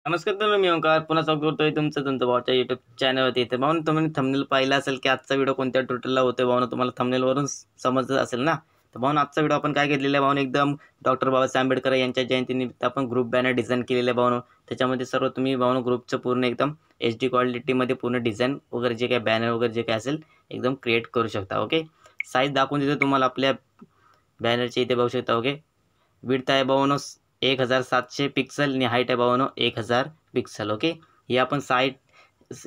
नमस्कार तर मी ओंकार पुन्हा स्वागत करतोय तुमचं भावाच्या यूट्यूब चॅनलवरती. तर भाऊन तुम्ही थंबनेल पाहिला असेल की आजचा व्हिडिओ कोणत्या ट्युटोरियलला होतोय. भाऊन तुम्हाला थंबनेलवरून समजत असेल ना. तर भाऊन आजचा व्हिडिओ आपण काय घेतलेला आहे भाऊन, एकदम डॉक्टर बाबासाहेब आंबेडकर यांच्या जयंतीनिमित्त आपण ग्रुप बॅनर डिझाईन केलेलं आहे भाऊन. त्याच्यामध्ये सर्व तुम्ही भाऊन ग्रुपचं पूर्ण एकदम HD क्वालिटीमध्ये पूर्ण डिझाईन वगैरे जे काही बॅनर वगैरे जे काही असेल एकदम क्रिएट करू शकता. ओके, साईज दाखवून देतो तुम्हाला आपल्या बॅनरची, इथे बघू शकता. ओके, विड्थ आहे भाऊनो 1700 पिक्सल आणि हाईट आहे भाऊनो 1000 पिक्सल. ओके, ही आपण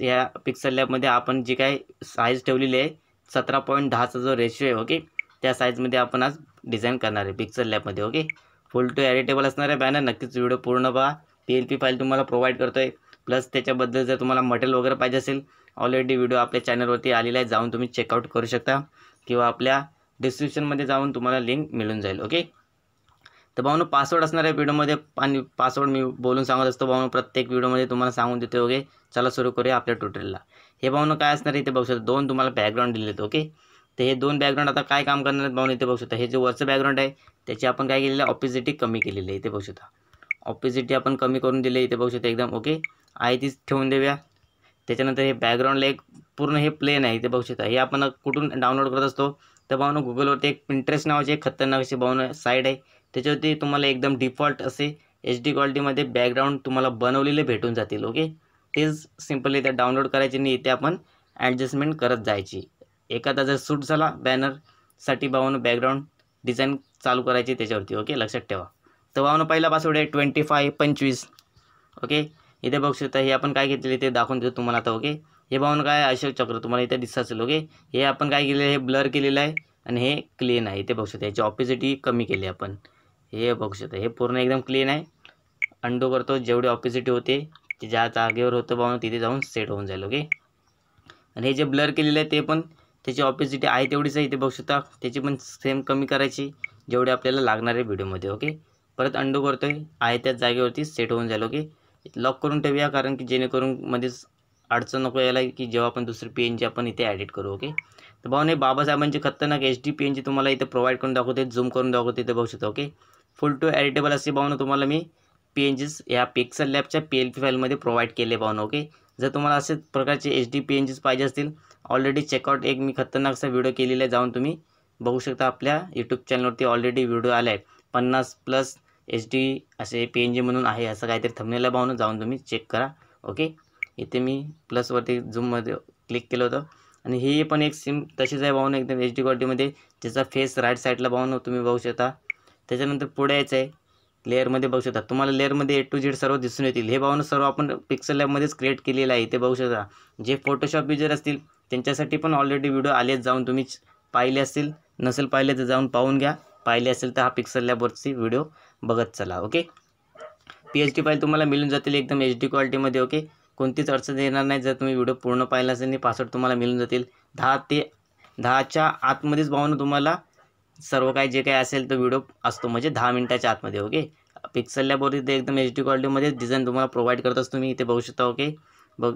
या पिक्सल लॅबमध्ये आपण जी काय साईज ठेवलेली आहे 17.10चा जो रेशिओ आहे. ओके, त्या साईजमध्ये आपण आज डिझाईन करणार आहे पिक्सल लॅबमध्ये. ओके, फुल टू एडिटेबल असणार आहे बॅनर. नक्कीच व्हिडिओ पूर्ण पहा. PLP फाईल तुम्हाला प्रोव्हाइड करतो आहे. प्लस त्याच्याबद्दल जर तुम्हाला मटेरियल वगैरे पाहिजे असेल, ऑलरेडी व्हिडिओ आपल्या चॅनलवरती आलेला आहे, जाऊन तुम्ही चेकआउट करू शकता किंवा आपल्या डिस्क्रिप्शनमध्ये जाऊन तुम्हाला लिंक मिळून जाईल. ओके, तर भाऊनो पासवर्ड असणार आहे व्हिडिओमध्ये आणि पासवर्ड मी बोलून सांगत असतो भाऊनो, प्रत्येक व्हिडिओमध्ये तुम्हाला सांगून देतो. ओके, चला सुरू करूया आपल्या ट्युटोरियलला. हे भाऊनो काय असणार आहे इथे बघू शकता, दोन तुम्हाला बॅकग्राऊंड दिले आहेत. ओके, तर हे दोन बॅकग्राऊंड आता काय काम करणार आहेत भाऊनो, इथे बघू शकता. हे जे वरचं बॅकग्राऊंड आहे त्याची आपण काय केलेलं आहे, ऑपोजिटी कमी केलेली आहे. इथे बघू शकता, ऑपोजिटी आपण कमी करून दिली. इथे बघू शकता एकदम. ओके, आहे तीच ठेवून देऊया. त्याच्यानंतर हे बॅकग्राऊंडला एक पूर्ण हे प्लेन आहे. इथे बघू शकता. हे आपण कुठून डाउनलोड करत असतो तर भाऊनो गुगलवरती एक पिंटरेस्ट नावाची एक खतरनाक अशी भाऊनो साईट आहे. त्याच्यावरती तुम्हाला एकदम डिफॉल्ट असे HD क्वालिटीमध्ये बॅकग्राऊंड तुम्हाला बनवलेले भेटून जातील. ओके, तेच सिम्पली इथे डाउनलोड करायचे आणि इथे आपण ॲडजस्टमेंट करत जायची. एखादा जर सूट झाला बॅनरसाठी भाऊनो बॅकग्राऊंड डिझाईन चालू करायची त्याच्यावरती. ओके, लक्षात ठेवा. तर भाऊनो पहिला पासवर्ड आहे 2525. ओके, इथे बघू शकता. हे आपण काय घेतलेले ते दाखवून देतो तुम्हाला आता. ओके, हे भाऊनो काय अशोक चक्र तुम्हाला इथे दिसत असेल. ओके, हे आपण काय केलेलं आहे, हे ब्लर केलेलं आहे आणि हे क्लीन आहे. इथे बघू शकता याची ऑपोजिटी कमी केली आपण. हे बघू शकता हे पूर्ण एकदम क्लीन आहे. अंडो करतो, जेवढी ऑपोजिटी होते ते ज्या जागेवर होतं भाऊनो तिथे जाऊन सेट होऊन जाईल. ओके, आणि हे जे ब्लर केलेलं आहे ते पण त्याची ऑपोजिटी आहे तेवढीच आहे. इथे बघू शकता त्याची पण सेम कमी करायची जेवढे आपल्याला लागणार आहे व्हिडिओमध्ये. ओके, परत अंडो करतोय, आहे त्याच जागेवरती सेट होऊन जाईल. ओके, लॉक करून ठेवूया कारण की जेणेकरून मध्येच अडचण नको यायला की जेव्हा आपण दुसरी PNG आपण इथे ॲडिट करू. ओके, तर भाऊने बाबासाहेबांची खतरनाक HD PNG तुम्हाला इथे प्रोव्हाइड करून दाखवते, झूम करून दाखवते. इथे बघू शकता. ओके, फुल टू एडिटेबल असे भाऊनो तुम्हाला मी PNGs या पिक्सल लॅबच्या PLP फाईलमध्ये प्रोव्हाइड केले भाऊनो. ओके, जर तुम्हाला असेच प्रकारचे HD PNGs पाहिजे असतील, ऑलरेडी चेकआउट एक मी खतरनाक असा व्हिडिओ केलेला आहे, जाऊन तुम्ही बघू शकता. आपल्या यूट्यूब चॅनलवरती ऑलरेडी व्हिडिओ आला आहे. 50+ HD असे PNG म्हणून आहे, असं काहीतरी थंबनेल आहे भाऊनो, जाऊन तुम्ही चेक करा. ओके, इथे मी प्लसवरती झूममध्ये क्लिक केलं होतं आणि ही पण एक सिम तशीच आहे भाऊनो, एकदम HD क्वालिटीमध्ये. त्याचा फेस राईट साईडला भाऊनो तुम्ही बघू शकता. त्याच्यानंतर पुढे यायचं आहे लेअरमध्ये. बघू शकता तुम्हाला लेअरमध्ये A to Z सर्व दिसून येतील. हे भाऊनो सर्व आपण पिक्सल लॅबमध्येच क्रिएट केलेलं आहे. इथे बघू शकता. जे फोटोशॉप युजर असतील त्यांच्यासाठी पण ऑलरेडी व्हिडिओ आलेच, जाऊन तुम्ही पाहिले असतील. नसेल पाहिले तर जाऊन पाहून घ्या. पाहिले असेल तर हा पिक्सल लॅबवरची व्हिडिओ बघत चला. ओके, PHD फाईल तुम्हाला मिळून जातील एकदम HD क्वालिटीमध्ये. ओके, कोणतीच अडचण येणार नाही जर तुम्ही व्हिडिओ पूर्ण पाहिला असेल आणि पासवर्ड तुम्हाला मिळून जातील. 10च्या आतमध्येच भाऊनो तुम्हाला सर्व काही जे काही असेल तो व्हिडिओ असतो, म्हणजे 10 मिनिटाच्या आतमध्ये. ओके, पिक्सल लॅबवरती ते एकदम HD क्वालिटीमध्ये डिझाईन तुम्हाला प्रोव्हाइड करत असतो मी. इथे बघू शकता. ओके, बघ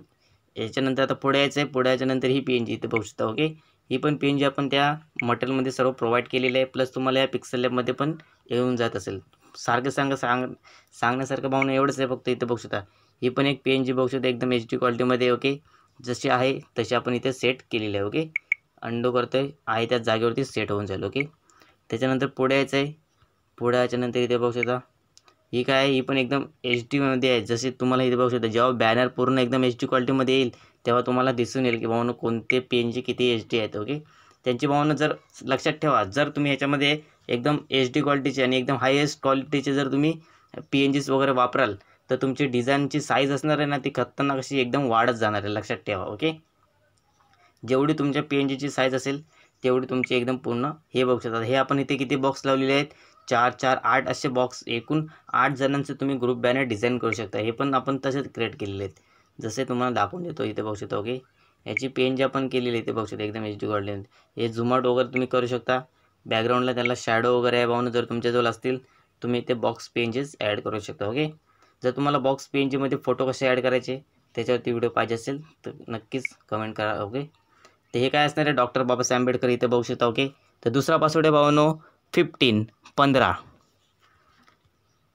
याच्यानंतर आता पुढे यायचं आहे. पुढे याच्यानंतर ही PNG इथे बघू शकता. ओके, ही पण PNG आपण त्या मटेरियलमध्ये सर्व प्रोव्हाइड केलेली आहे. प्लस तुम्हाला या पिक्सल लॅबमध्ये पण येऊन जात असेल. सारखं सांगण्यासारखं भावना एवढंच आहे फक्त. इथे बघू शकता ही पण एक PNG बघू शकता एकदम HD क्वालिटीमध्ये. ओके, जशी आहे तशी आपण इथे सेट केलेली आहे. ओके, अंडो करतोय, आहे त्याच जागेवरती सेट होऊन जाईल. ओके, त्याच्यानंतर पुढे यायचं आहे. पुढे याच्यानंतर इथे बघू शकता ही काय आहे, ही पण एकदम HDमध्ये आहे. जसे तुम्हाला इथे बघू शकता जेव्हा बॅनर पूर्ण एकदम HD क्वालिटीमध्ये येईल तेव्हा तुम्हाला दिसून येईल की भावनो कोणते PNG किती HD आहेत. ओके, त्यांची भावना जर लक्षात ठेवा, जर तुम्ही ह्याच्यामध्ये एकदम HD क्वालिटीचे आणि एकदम हायेस्ट क्वालिटीचे जर तुम्ही PNGs वगैरे वापराल तर तुमची डिझाईनची साईज असणार आहे ना ती खतरनाक अशी एकदम वाढत जाणार आहे. लक्षात ठेवा. ओके, जेवढी तुमच्या PNGची साईज असेल तेवढी तुमची एकदम पूर्ण. हे बघू शकता. हे आपण इथे किती बॉक्स लावलेले आहेत, 4, 4, 8 असे बॉक्स. एकूण 8 जणांचे तुम्ही ग्रुप बॅनर डिझाईन करू शकता. हे पण आपण तसेच क्रिएट केलेले आहेत जसे तुम्हाला दाखवून देतो. इथे बघू शकता. ओके, याची PNG आपण केलेली आहे. इथे बघू शकता एकदम HD क्वालिटी. हे झूम आउट वगैरे तुम्ही करू शकता. बॅकग्राऊंडला त्याला शॅडो वगैरे आहे भावना, जर तुमच्याजवळ असतील तुम्ही ते बॉक्स PNGs ॲड करू शकता. ओके, जर तुम्हाला बॉक्स PNGमध्ये फोटो कसे ॲड करायचे त्याच्यावरती व्हिडिओ पाहिजे असेल तर नक्कीच कमेंट करा. ओके, तर हे काय असणार आहे, डॉक्टर बाबासाहेब आंबेडकर इथे बघू शकता. ओके, तर दुसरा पासवर्ड आहे भावानो 15.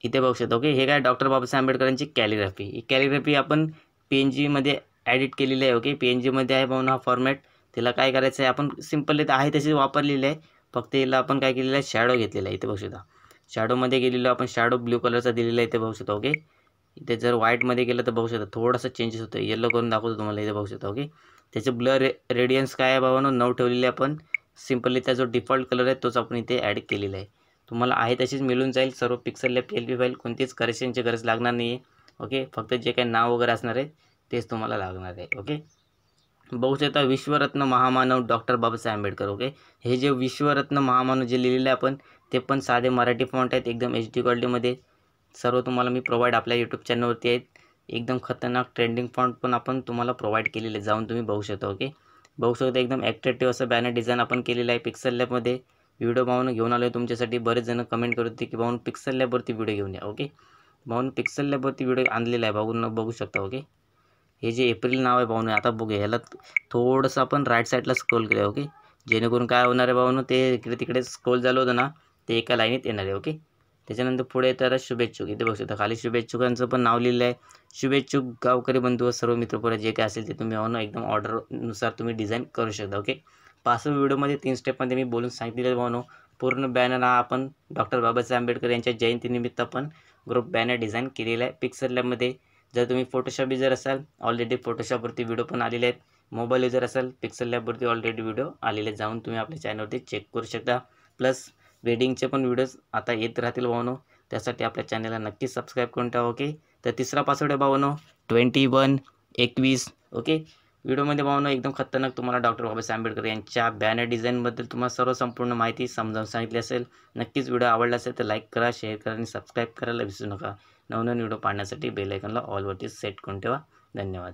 इथे बघू शकता. ओके, हे काय डॉक्टर बाबासाहेब आंबेडकरांची कॅलिग्राफी. ही कॅलिग्राफी आपण PNGमध्ये एडिट केलेली आहे. ओके, PNGमध्ये आहे भाऊनो हा फॉर्मॅट. तिला काय करायचं आहे, आपण सिम्पल इथं आहे तशीच वापरलेली आहे. फक्त हिला आपण काय केलेलं आहे, शॅडो घेतलेला आहे. इथे बघू शकता. शॅडोमध्ये गेलेलो आपण, शॅडो ब्ल्यू कलरचा दिलेला आहे. इथे बघू शकता. ओके, इथे जर व्हाईटमध्ये गेलं तर बघू शकता थोडासा चेंजेस होतं. येलो करून दाखवतो तुम्हाला. इथे बघू शकता. ओके, त्याचे ब्लर रेडियन्स काय आहे भावानो 9 ठेवलेले आपण. सिम्पली त्याचा जो डिफॉल्ट कलर आहे तोच आपण इथे ॲड केलेला आहे. तुम्हाला आहे तशीच मिळून जाईल. सर्व पिक्सल लॅब PLP फाईल, कोणतीच करेक्शनची गरज लागणार नाही आहे. ओके, फक्त जे काही नाव वगैरे असणार आहे तेच तुम्हाला लागणार आहे. ओके, बघू शकता विश्वरत्न महामानव डॉक्टर बाबासाहेब आंबेडकर. ओके, हे जे विश्वरत्न महामानव जे लिहिलेलं आहे आपण, ते पण साधे मराठी फॉन्ट आहेत, एकदम HD क्वालिटीमध्ये. सर्व तुम्हाला मी प्रोव्हाइड आपल्या यूट्यूब चॅनलवरती आहेत. एकदम खतरनाक ट्रेंडिंग फॉन्ट पण आपण तुम्हाला प्रोव्हाइड केलेले, जाऊन तुम्ही बघू शकता. ओके, बघू शकता एकदम ॲट्रॅक्टिव्ह असं बॅनर डिझाईन आपण केलेलं आहे पिक्सल लॅबमध्ये. व्हिडिओ भाऊन घेऊन आलो आहे तुमच्यासाठी. बरेच जण कमेंट करत होते की भाऊन पिक्सल लॅबवरती व्हिडिओ घेऊन या. ओके, भाऊन पिक्सल लॅबवरती व्हिडिओ आणलेला आहे, बघू शकता. ओके, हे जे एप्रिल नाव आहे भाऊन, आता बघूया ह्याला थोडंसं आपण राईट साईडला स्क्रोल करूया. ओके, जेणेकरून काय होणार आहे भाऊन, ते इकडे तिकडे स्क्रोल झालं होतं ना, ते एका लाईनीत येणार आहे. ओके, त्याच्यानंतर पुढे येतात शुभेच्छुक. इथे बघू शकता खाली शुभेच्छुकांचं पण नाव लिहिलं आहे. शुभेच्छुक गावकरी बंधू व सर्व मित्रपरिवार जे काय असेल ते तुम्ही भाऊन एकदम ऑर्डरनुसार तुम्ही डिझाईन करू शकता. ओके, पाचव्या व्हिडिओमध्ये 3 स्टेपमध्ये मी बोलून सांगितलेलं आहे भाऊनो. पूर्ण बॅनर हा आपण डॉक्टर बाबासाहेब आंबेडकर यांच्या जयंतीनिमित्त आपण ग्रुप बॅनर डिझाईन केलेला आहे पिक्सल लॅबमध्ये. जर तुम्ही फोटोशॉप युजर असाल, ऑलरेडी फोटोशॉपवरती व्हिडिओ पण आलेले आहेत. मोबाईल युजर असाल, पिक्सल लॅबवरती ऑलरेडी व्हिडिओ आलेले आहेत, जाऊन तुम्ही आपल्या चॅनलवरती चेक करू शकता. प्लस वेडिंगचे पण व्हिडिओज आता येत राहतील भाऊनो, त्यासाठी आपल्या चॅनलला नक्कीच सबस्क्राईब करून ठेवा. ओके, तर तिसरा पासवर्ड आहे भाऊनो 2121. ओके, व्हिडिओमध्ये भाऊनो एकदम खतरनाक तुम्हाला डॉक्टर बाबासाहेब आंबेडकर यांच्या बॅनर डिझाईनबद्दल तुम्हाला सर्व संपूर्ण माहिती समजावून सांगितली असेल. नक्कीच व्हिडिओ आवडला असेल तर लाईक करा, शेअर करा आणि सबस्क्राईब करायला विसरू नका. नवनवीन व्हिडिओ पाहण्यासाठी बेल आयकॉनला ऑलवरती सेट करून ठेवा. धन्यवाद.